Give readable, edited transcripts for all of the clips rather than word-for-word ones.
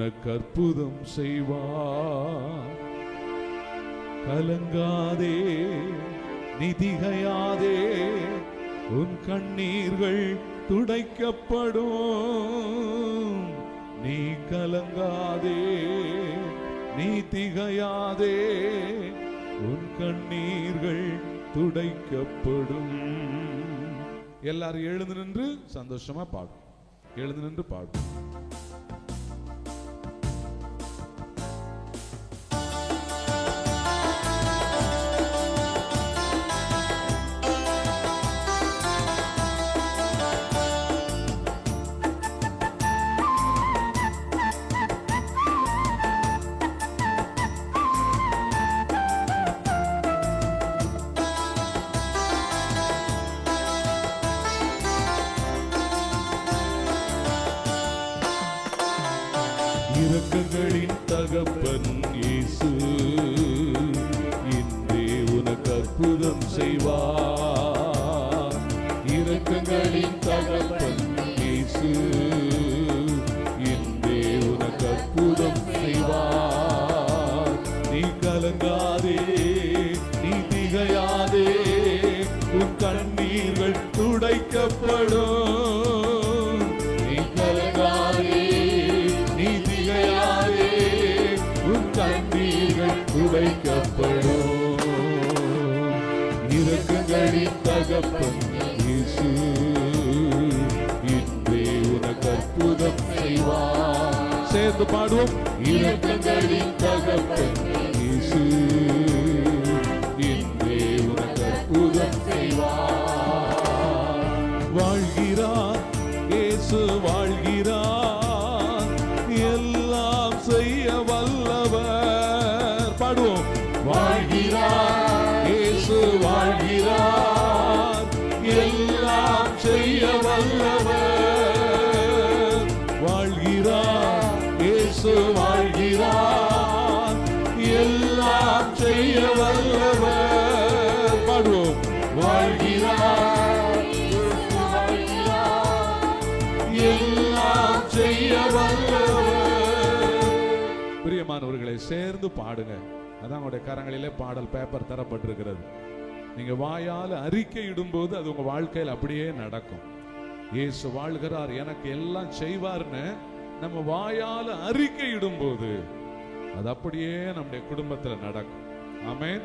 உனக்கு அற்புதம் செய்வார். கலங்காதே, நீ திகையாதே, உன் கண்ணீர்கள் துடைக்கப்படும். நீ கலங்காதே, நீ திகையாதே, உன் கண்ணீர்கள் துடைக்கப்படும். எல்லாரும் எழுந்து நின்று சந்தோஷமா பாடும். எழுந்து நின்று பாடும். இரக்கங்களின் தகப்பன் இயேசு இன்றே உனக்கு அற்புதம் செய்வார். இரக்கங்களின் தகப்பன் இயேசு இன்றே உனக்கு அற்புதம் செய்வார். நீ கலங்காதே, நீ திகையாதே, உன் கண்ணீர்கள் துடைக்கப்படும். நீ கலங்காதே, உன் கண்ணீர்கள் துடைக்கப்படும். இரக்கங்களின் தகப்பன் இயேசு இன்றே உனக்கு அற்புதம் செய்வார். சேர்ந்து பாடுவோம். இரக்கங்களின் தகப்பன் இயேசு இன்றே உனக்கு அற்புதம் செய்வார். வாழ்கிறார் இயேசு, வாழ்கிறார், எல்லாம் செய்ய வல்லவர். பாடுவோம். வாழ்கிறார் இயேசு, வாழ்கிறார், எல்லாம் செய்ய வல்லவர். வாழ்கிறார் இயேசு, வாழ்கிறார், எல்லாம் செய்ய வல்லவர். பாடுவோம். வாழ்கிறார் எல்லாம் செய்ய வல்லவர். பிரியமானவர்களை, சேர்ந்து பாடுங்க. அதான் உங்களுடைய கரங்களிலே பாடல் பேப்பர் தரப்பட்டிருக்கிறது. நீங்க வாயால் அறிக்கை இடும்போது அது உங்க வாழ்க்கையில் அப்படியே நடக்கும். இயேசு வாழ்கிறார், எனக்கு எல்லாம் செய்வார்னு நம்ம வாயால் அறிக்கை இடும்போது அது அப்படியே நம்முடைய குடும்பத்தில் நடக்கும். ஆமென்.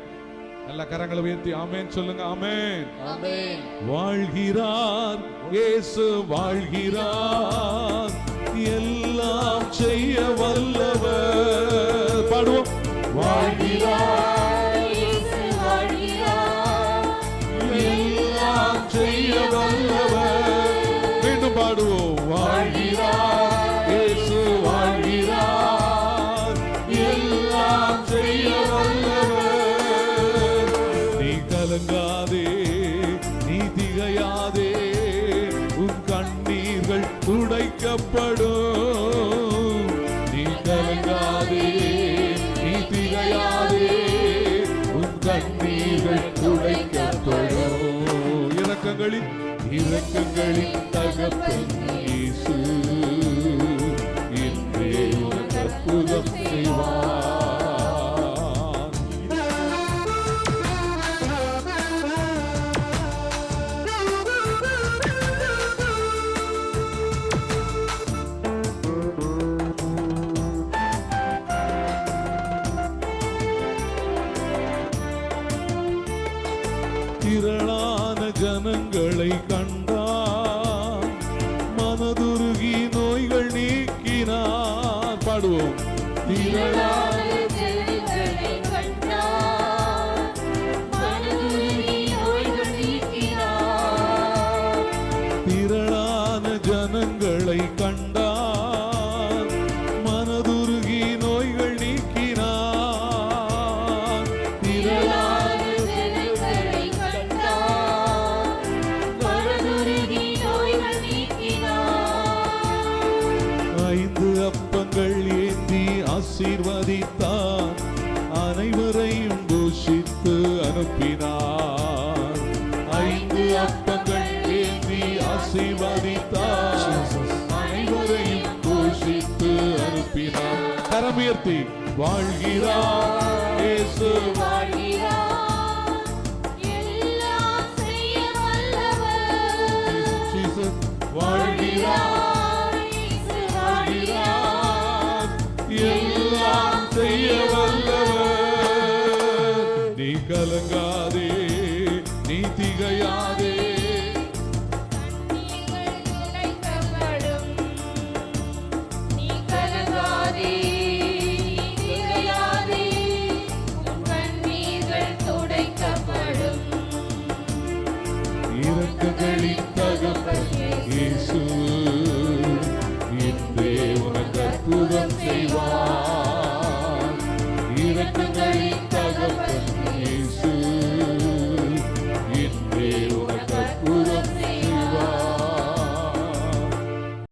நல்ல கரங்களை உயர்த்தி ஆமென் சொல்லுங்க. ஆமென். ஆமென். வாழ்கிறார் இயேசு, வாழ்கிறார், எல்லாம் செய்ய வல்லவர். பாடுவோம். வாழ்கிறார் இயேசு, வாழ்கிறார், எல்லாம் செய்ய வல்லவர். மீண்டும் பாடுவோம். வாழ்கிறார் இயேசு, வாழ்கிறார், எல்லாம் செய்ய வல்லவர். நீ கலங்காதே, நீ திகையாதே, உன் கண்ணீர்கள் துடைக்கப்படும். நீ கலங்காதே, நீ திகையாதே, உன் கண்ணீர்கள் துடைக்கப்படும். இரக்கங்களின் தகப்பன் இயேசு இன்றே உனக்கு அற்புதம் செய்வார். திரளான ஜனங்களை கண்டார், மனதுருகி நோய்கள் நீக்கினார். பாடுவோம். திரளான ஜனங்களை கண்டார், மனதுருகி நோய்கள் நீக்கினார். திரளான ஜனங்களை கண்டார், மனதுருகி நோய்கள் நீக்கினார். திரளான ஜனங்களை கண்டார், மனதுருகி நோய்கள் நீக்கினார். 5 அப்பங்கள் ஏந்தி ஆசீர்வதித்தார், அனைவரையும் போஷித்து அனுப்பினார். 5 அப்பங்கள் ஏந்தி ஆசீர்வதித்தார், அனைவரையும் போஷித்து அனுப்பினார். கரம் உயர்த்தி வாழ்கிறார் இயேசு வாழ்கிறார்